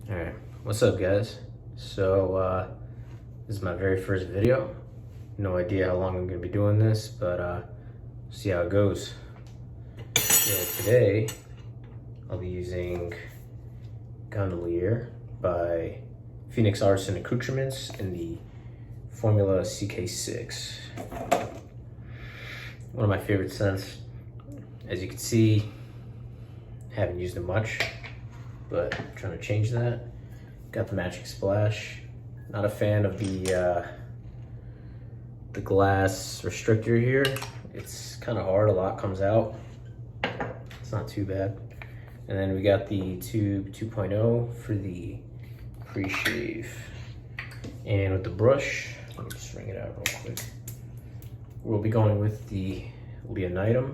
Alright, what's up guys? So this is my very first video. No idea how long I'm gonna be doing this, but see how it goes. So today I'll be using Gondolier by Phoenix Arts and Accoutrements in the Formula CK6. One of my favorite scents. As you can see, haven't used it much, but I'm trying to change that. Got the matching splash. Not a fan of the glass restrictor here. It's kind of hard, a lot comes out. It's not too bad. And then we got the tube 2.0 for the pre-shave. And with the brush, let me just wring it out real quick. We'll be going with the Leonidam.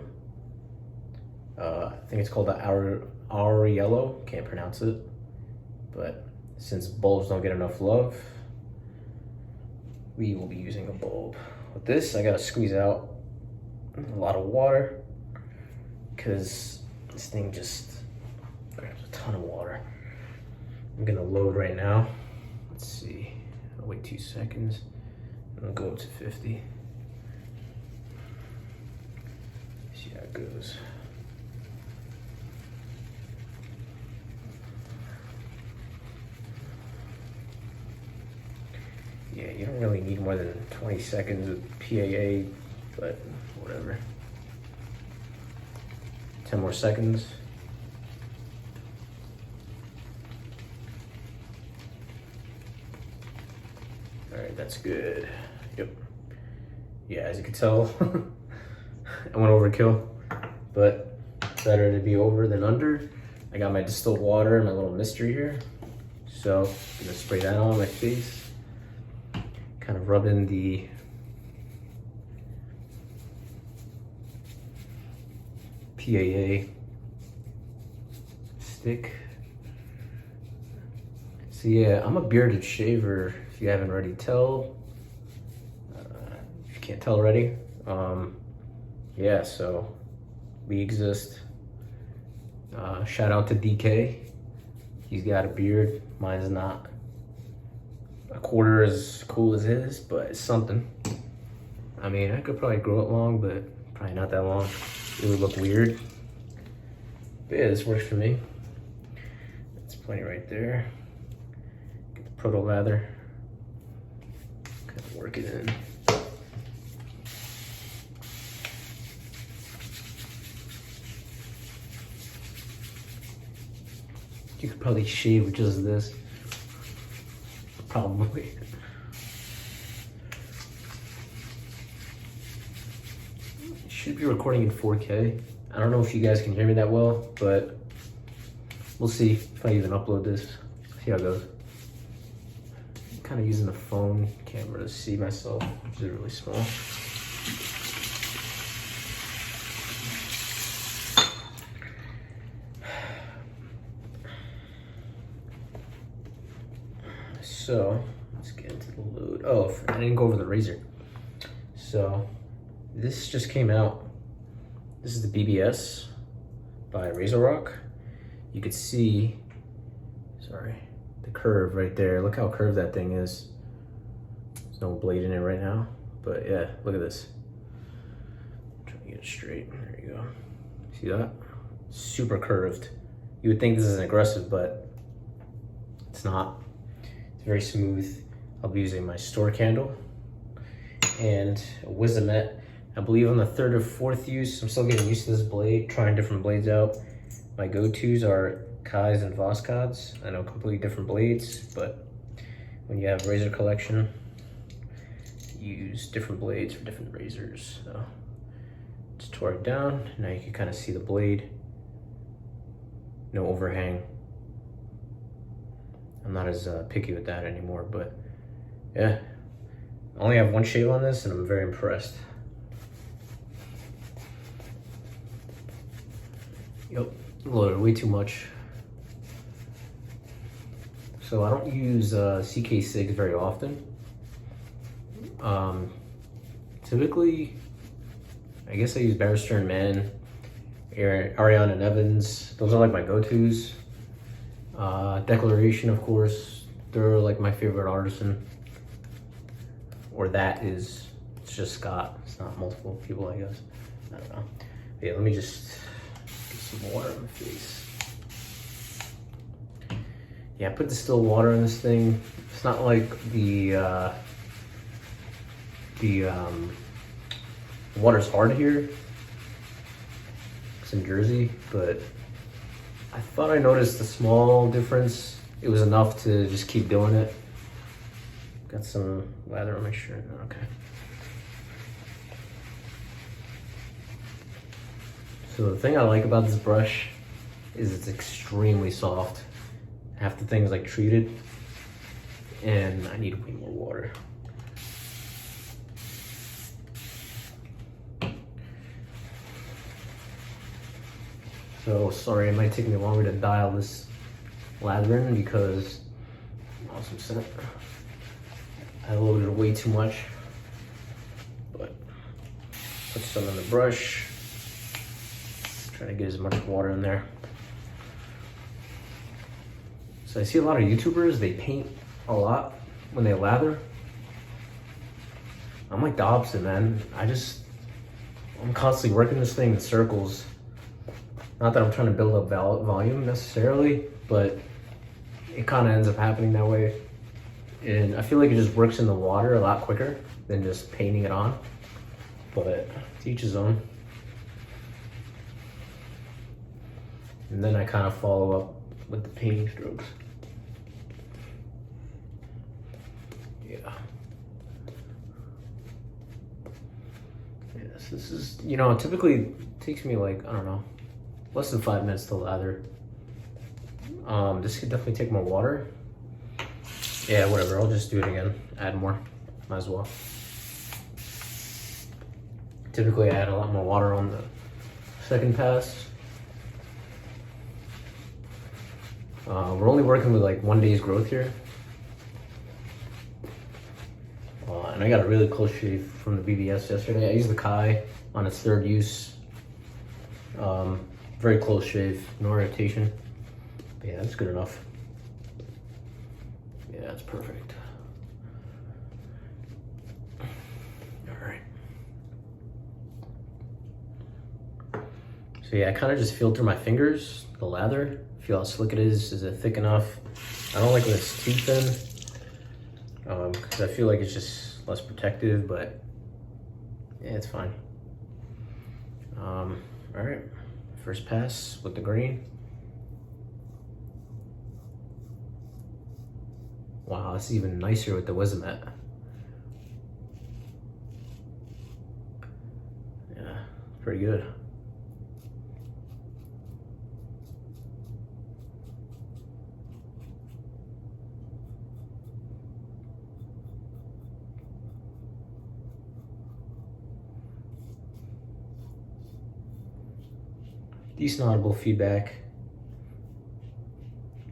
I think it's called the Ariello, can't pronounce it. But since bulbs don't get enough love, we will be using a bulb. With this, I gotta squeeze out a lot of water because this thing just grabs a ton of water. I'm gonna load right now. Let's see, I'll wait 2 seconds. I'm gonna go up to 50. See how it goes. Yeah, you don't really need more than 20 seconds with PAA, but whatever. 10 more seconds. All right, that's good. Yep. Yeah, as you can tell, I went overkill, but better to be over than under. I got my distilled water and my little mystery here. So I'm gonna spray that on my face. Kind of rub in the PAA stick. So yeah, I'm a bearded shaver, if you haven't already tell. If you can't tell already. Yeah, so we exist. Shout out to DK. He's got a beard, mine's not a quarter as cool as his, but it's something. I mean, I could probably grow it long, but probably not that long. It would look weird. But yeah, this works for me. That's plenty right there. Get the proto lather. Kind of work it in. You could probably shave with just this. Probably. Should be recording in 4K. I don't know if you guys can hear me that well, but we'll see if I even upload this. See how it goes. I'm kind of using the phone camera to see myself, which is really small. So let's get into the load. Oh, I didn't go over the razor. So this just came out. This is the BBS by Razorock. You could see, sorry, the curve right there. Look how curved that thing is. There's no blade in it right now, but yeah, look at this. I'm trying to get it straight. There you go. See that? Super curved. You would think this is aggressive, but it's not. Very smooth. I'll be using my store candle and a Wizamet. I believe on the 3rd or 4th use. I'm still getting used to this blade, trying different blades out. My go-tos are Kai's and Voskods. I know completely different blades, but when you have razor collection, you use different blades for different razors. So just tore it down. Now you can kind of see the blade. No overhang. I'm not as picky with that anymore, but yeah. I only have one shave on this and I'm very impressed. Yep, loaded way too much. So I don't use CK6 very often. Typically, I guess I use Barrister and Man, Ariana and Evans. Those are like my go-tos. Declaration, of course. They're like my favorite artisan. Or that is, it's just Scott. It's not multiple people, I guess. I don't know. But yeah, let me just get some water on my face. Yeah, I put distilled water in this thing. It's not like the water's hard here. It's in Jersey, but I thought I noticed a small difference. It was enough to just keep doing it. Got some lather on my shirt. Okay. So the thing I like about this brush is it's extremely soft. Half the thing's like treated, and I need way more water. So sorry, it might take me longer to dial this lather in because awesome scent. I loaded way too much, but put some in the brush. Try to get as much water in there. So I see a lot of YouTubers, they paint a lot when they lather. I'm like the opposite, man. I'm constantly working this thing in circles. Not that I'm trying to build up volume necessarily, but it kind of ends up happening that way. And I feel like it just works in the water a lot quicker than just painting it on. But to each his own. And then I kind of follow up with the painting strokes. Yeah. Yes, this is, you know, typically it takes me like, I don't know, less than 5 minutes to lather. This could definitely take more water. Yeah, whatever, I'll just do it again. Add more, might as well. Typically I add a lot more water on the second pass. We're only working with like 1 day's growth here. And I got a really close shave from the BBS yesterday. I used the Kai on its third use. Very close shave, no irritation. But yeah, that's good enough. Yeah, that's perfect. All right. So yeah, I kind of just feel through my fingers, the lather. Feel how slick it is. Is it thick enough? I don't like when it's too thin, because I feel like it's just less protective, but yeah, it's fine. All right, first pass with the green. Wow, this is even nicer with the Wizamet. Yeah, pretty good. Decent audible feedback.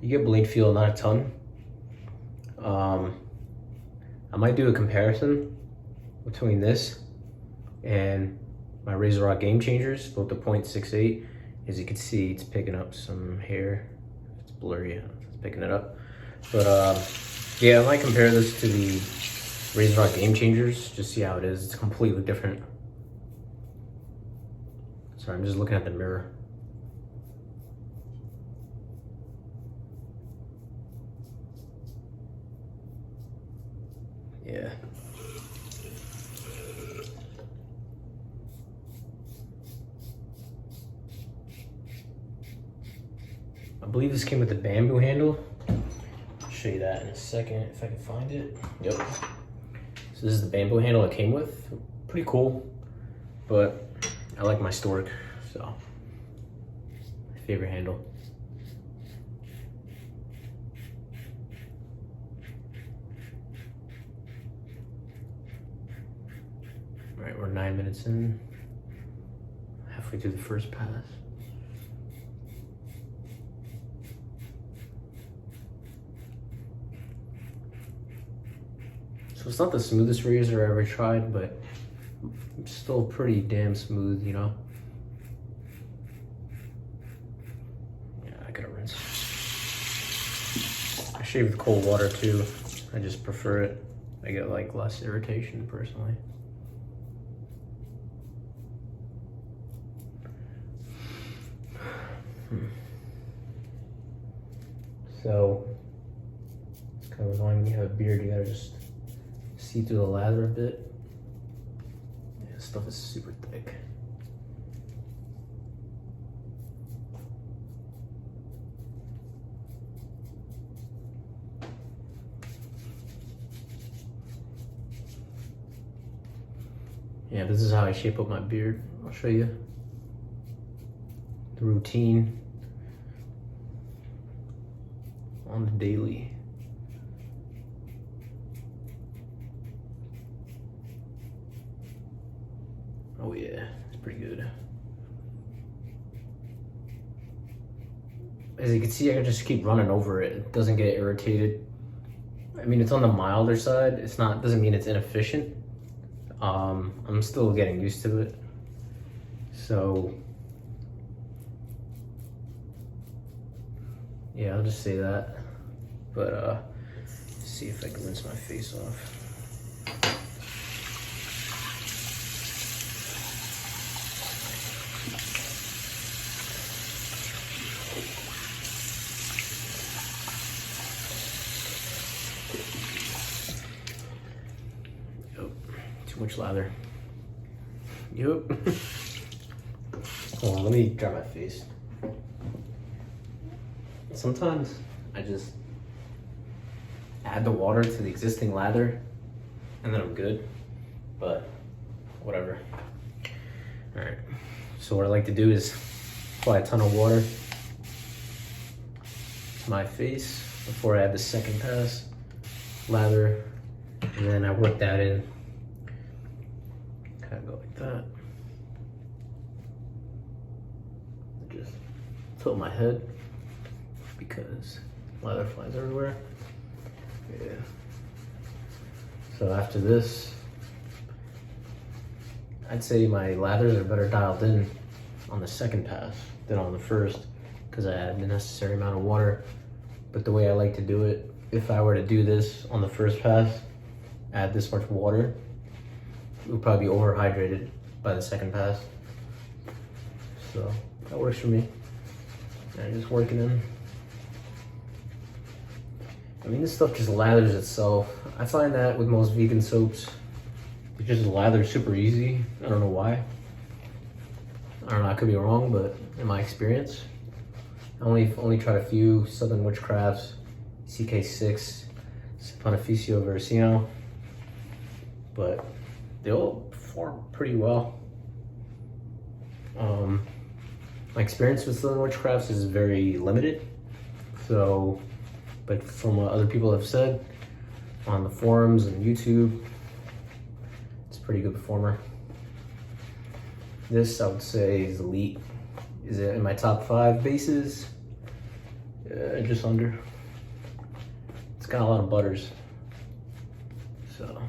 You get blade feel, not a ton. I might do a comparison between this and my Razorock Game Changers, both the 0.68. As you can see, it's picking up some hair. It's blurry, it's picking it up. But yeah, I might compare this to the Razorock Game Changers, just see how it is. It's completely different. Sorry, I'm just looking at the mirror. Yeah. I believe this came with the bamboo handle. I'll show you that in a second if I can find it. Yep. So this is the bamboo handle it came with. Pretty cool, but I like my stork, so my favorite handle. All right, we're 9 minutes in, halfway through the first pass. So it's not the smoothest razor I ever tried, but it's still pretty damn smooth, you know? Yeah, I gotta rinse. shave with cold water too. I just prefer it. I get like less irritation personally. So it's kind of annoying when you have a beard, you gotta just see through the lather a bit. Yeah, this stuff is super thick. Yeah, this is how I shape up my beard. I'll show you the routine on the daily. Oh yeah, it's pretty good. As you can see, I can just keep running over it. It doesn't get irritated. I mean, it's on the milder side. It's not, doesn't mean it's inefficient. I'm still getting used to it. So yeah, I'll just say that. But let's see if I can rinse my face off. Too much lather. Yup. Hold on, let me dry my face. Sometimes I just add the water to the existing lather and then I'm good, but whatever. All right, so what I like to do is apply a ton of water to my face before I add the second pass lather, and then I work that in. Kind of go like that. Just tilt my head because lather flies everywhere. Yeah. So after this, I'd say my lathers are better dialed in on the second pass than on the first because I add the necessary amount of water. But the way I like to do it, if I were to do this on the first pass, add this much water, it would probably be overhydrated by the second pass. So that works for me. And I'm just working in. I mean, this stuff just lathers itself. I find that with most vegan soaps, it just lathers super easy. I don't know why. I don't know, I could be wrong, but in my experience, I only tried a few Southern Witchcrafts, CK6, Pontificio Versino, but they all perform pretty well. My experience with Southern Witchcrafts is very limited. So, but from what other people have said on the forums and YouTube, it's a pretty good performer. This I would say is elite. Is it in my top 5 bases? Just under. It's got a lot of butters. So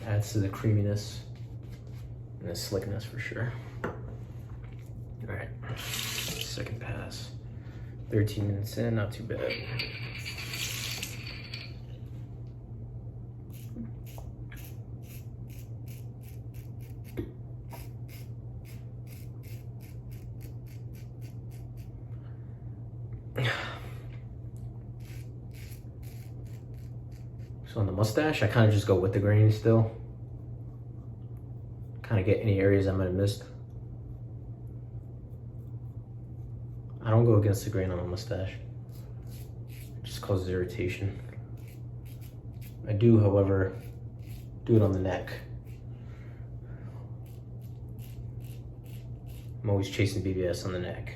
adds to the creaminess and the slickness for sure. All right, second pass. 13 minutes in, not too bad. So on the mustache, I kind of just go with the grain still. Kind of get any areas I might have missed. I don't go against the grain on the mustache. It just causes irritation. I do, however, do it on the neck. I'm always chasing BBS on the neck.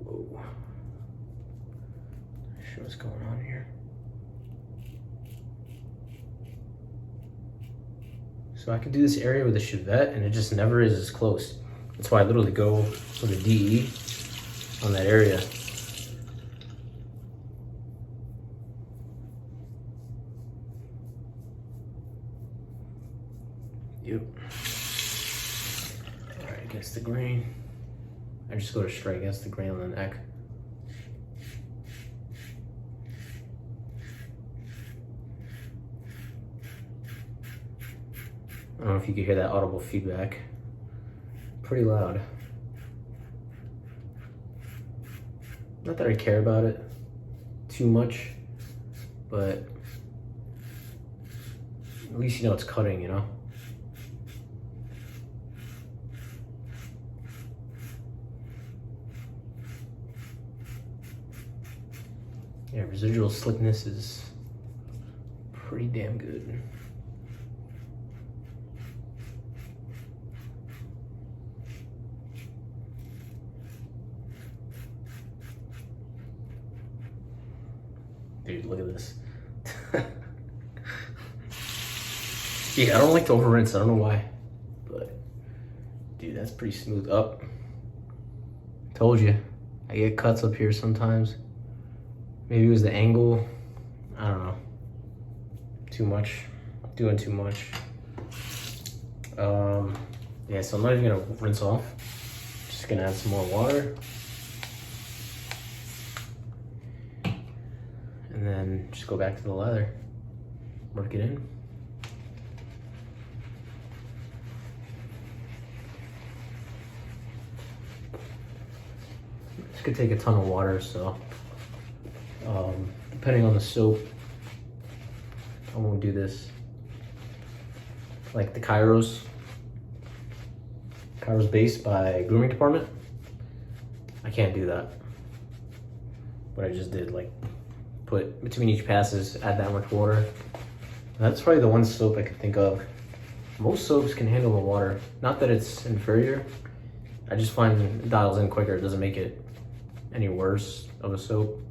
Whoa. Not sure what's going on here. So I could do this area with a Chevette and it just never is as close. That's why I literally go with a DE on that area. Yep. against the grain. I just go to straight against the grain on the neck. I don't know if you can hear that audible feedback. Pretty loud. Not that I care about it too much, but at least you know it's cutting, you know? Yeah, residual slickness is pretty damn good. Dude, look at this. Yeah, I don't like to over rinse. I don't know why, but dude, that's pretty smooth up. Told you, I get cuts up here sometimes. Maybe it was the angle. I don't know. Too much, doing too much. Yeah, so I'm not even gonna rinse off. Just gonna add some more water. And then just go back to the leather, work it in. This could take a ton of water, so depending on the soap, I won't do this. Like the Kairos Base by Grooming Department, I can't do that. What I just did, like put between each passes, add that much water. That's probably the one soap I could think of. Most soaps can handle the water. Not that it's inferior. I just find it dials in quicker. It doesn't make it any worse of a soap.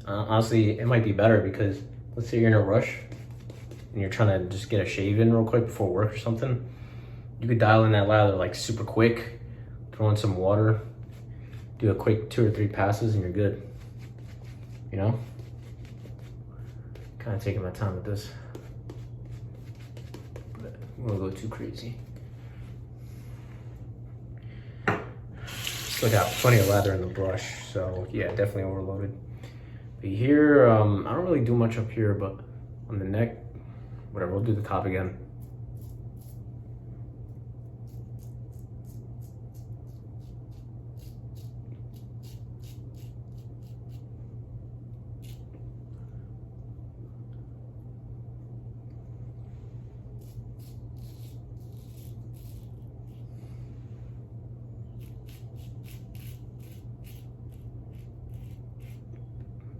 Honestly, it might be better because let's say you're in a rush and you're trying to just get a shave in real quick before work or something. You could dial in that lather like super quick, throw in some water, do a quick 2 or 3 passes and you're good. You know? Kind of taking my time with this, but I won't go too crazy. Still got plenty of lather in the brush, so yeah, definitely overloaded. But here, I don't really do much up here, but on the neck, whatever, we'll do the top again.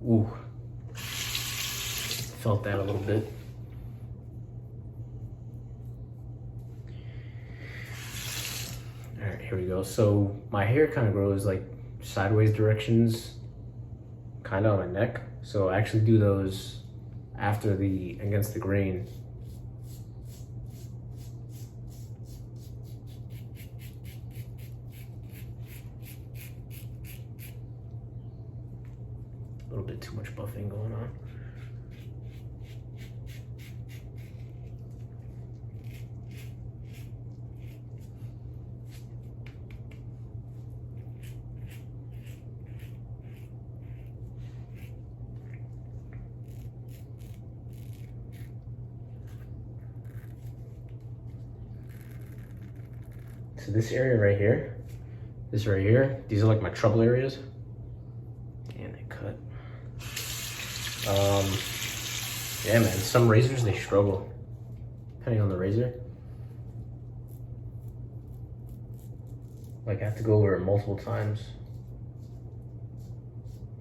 Ooh, felt that a little bit. All right, here we go. So my hair kind of grows like sideways directions, kind of on my neck. So I actually do those after against the grain. A little bit too much buffing going on. So this area right here, these are like my trouble areas. And they cut. Yeah, man, some razors, they struggle, depending on the razor. Like I have to go over it multiple times.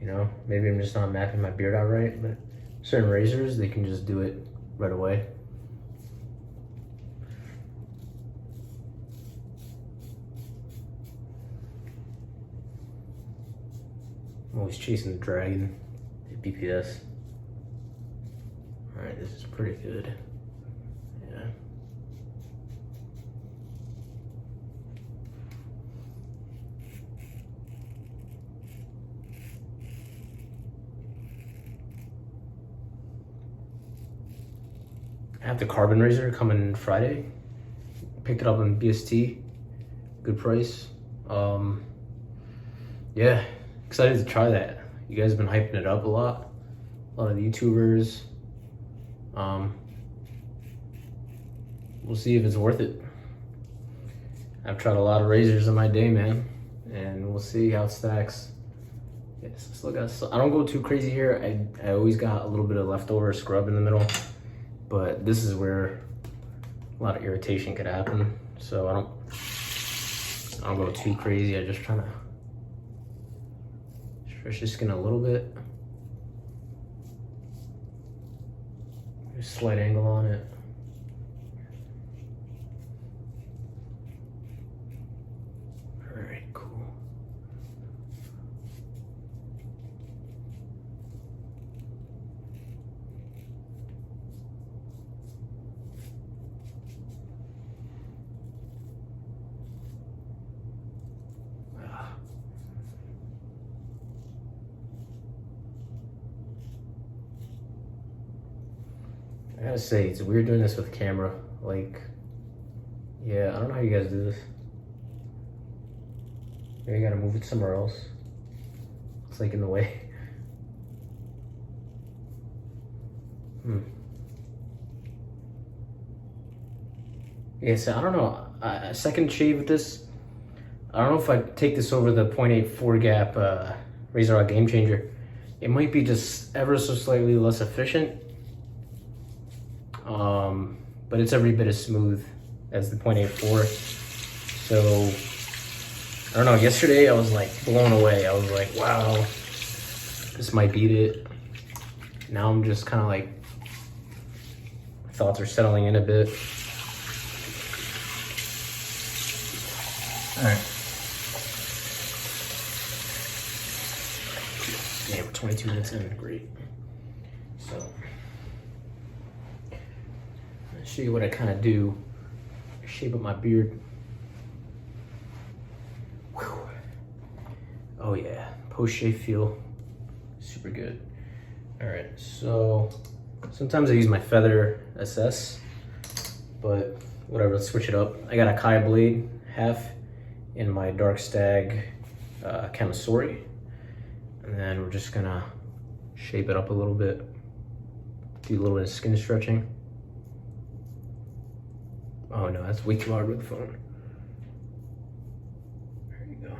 You know, maybe I'm just not mapping my beard out right, but certain razors, they can just do it right away. I'm always chasing the dragon, the BBS. All right, this is pretty good. Yeah. I have the carbon razor coming Friday. Picked it up on BST. good price. Yeah, excited to try that. You guys have been hyping it up a lot of the YouTubers. We'll see if it's worth it. I've tried a lot of razors in my day, man, and we'll see how it stacks. Yes, let's look at. I don't go too crazy here. I always got a little bit of leftover scrub in the middle, but this is where a lot of irritation could happen. So I don't go too crazy. I just try to stretch the skin a little bit. There's a slight angle on it. All right, cool. I gotta say, it's weird doing this with camera. Like, yeah, I don't know how you guys do this. Maybe you gotta move it somewhere else. It's like in the way. Yeah, so I don't know. A second shave with this. I don't know if I take this over the 0.84 gap Razorock Game Changer. It might be just ever so slightly less efficient. But it's every bit as smooth as the 0.84. So, I don't know, yesterday I was like blown away. I was like, wow, this might beat it. Now I'm just kind of like, thoughts are settling in a bit. All right. Yeah, we're 22 minutes in, great. So, I'll show you what I kind of do. Shape up my beard. Whew. Oh yeah, post-shave feel, super good. All right, so sometimes I use my Feather SS, but whatever, let's switch it up. I got a Kai blade, half in my Dark Stag Camisori, and then we're just gonna shape it up a little bit, do a little bit of skin stretching. Oh no, that's way too hard with the phone. There you go.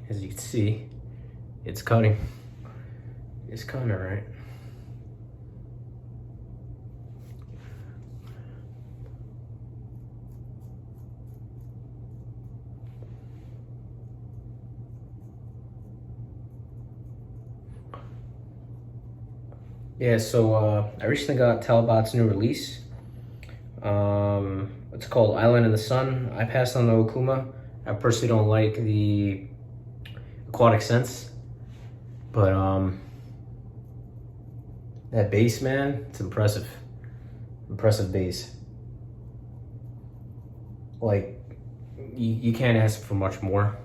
As you can see, it's cutting. It's cutting, all right. Yeah, so I recently got Talbot's new release. It's called Island in the Sun. I passed on the Okuma. I personally don't like the aquatic scents, but that base, man, it's impressive. Impressive base. Like, you can't ask for much more.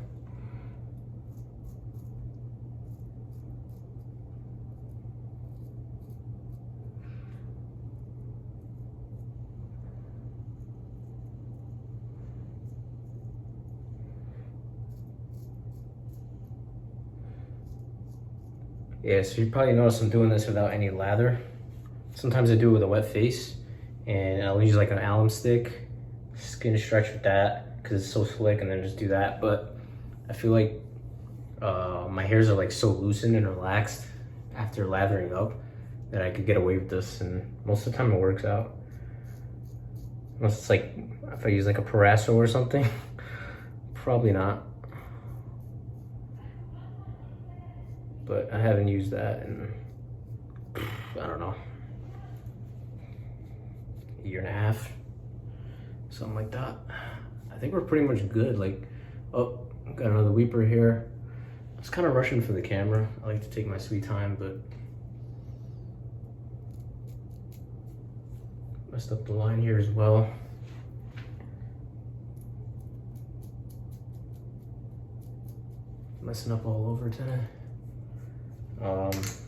Yeah, so you probably notice I'm doing this without any lather. Sometimes I do it with a wet face, and I'll use like an alum stick, skin stretch with that, because it's so slick, and then just do that. But I feel like my hairs are like so loosened and relaxed after lathering up that I could get away with this, and most of the time it works out. Unless it's like, if I use like a Parasso or something, probably not. But I haven't used that in, I don't know, a year and a half, something like that. I think we're pretty much good. Like, oh, got another weeper here. I was kind of rushing for the camera. I like to take my sweet time, but messed up the line here as well. messing up all over today.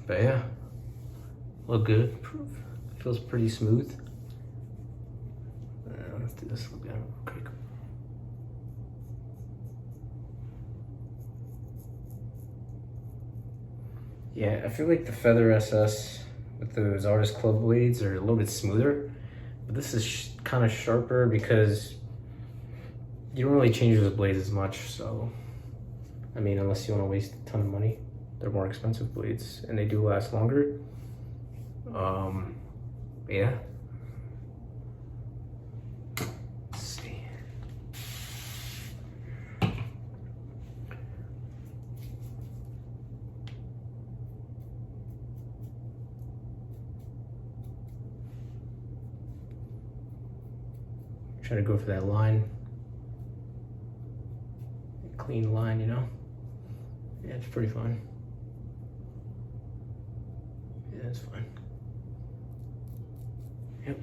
But yeah, look good. Feels pretty smooth. Let's do this again real quick. Yeah, I feel like the Feather SS with those Artist Club blades are a little bit smoother, but this is kind of sharper because you don't really change those blades as much. So, I mean, unless you want to waste a ton of money, they're more expensive blades and they do last longer. Yeah. Let's see. Try to go for that line. Clean line, you know? Yeah, it's pretty fine. Yeah, it's fine. Yep.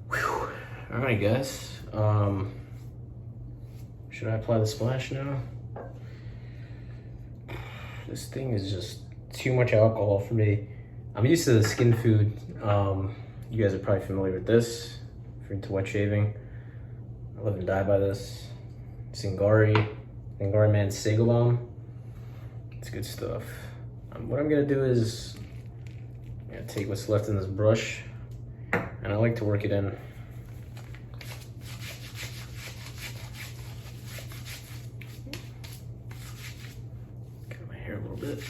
Whew. All right, guys. Should I apply the splash now? This thing is just too much alcohol for me. I'm used to the skin food. You guys are probably familiar with this. If you're into wet shaving, I live and die by this. Zingari Man Sago Bomb. It's good stuff. What I'm gonna do is take what's left in this brush, and I like to work it in. Cut my hair a little bit.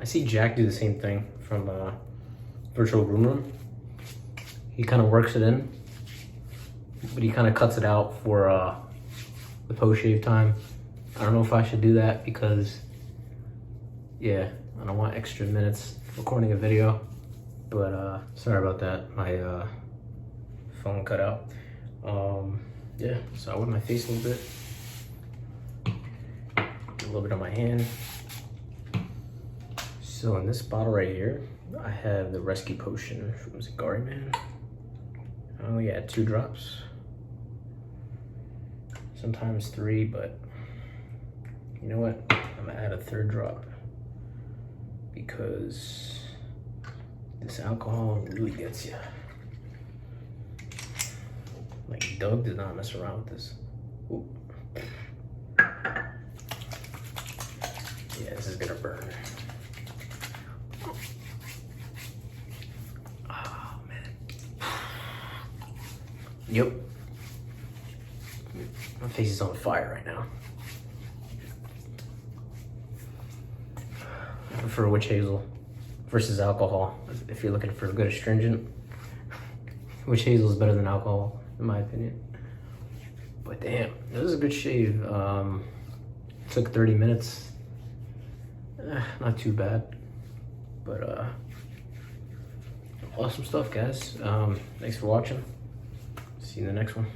I see Jack do the same thing from Virtual Groom Room. He kind of works it in, but he kind of cuts it out for the post-shave time. I don't know if I should do that because, yeah, I don't want extra minutes recording a video, but sorry about that. My phone cut out. Yeah, so I wet my face a little bit, a little bit on my hand. So in this bottle right here, I have the Rescue Potion from Zingari Man. I only add 2 drops, sometimes 3, but you know what? I'm gonna add a 3rd drop because this alcohol really gets you. Like, Doug did not mess around with this. Ooh. Yeah, this is gonna burn. Oh, man. Yep. My face is on fire right now. I prefer witch hazel versus alcohol. If you're looking for a good astringent, witch hazel is better than alcohol, in my opinion. But damn, this is a good shave. Took 30 minutes. Not too bad. But awesome stuff, guys. Thanks for watching. See you in the next one.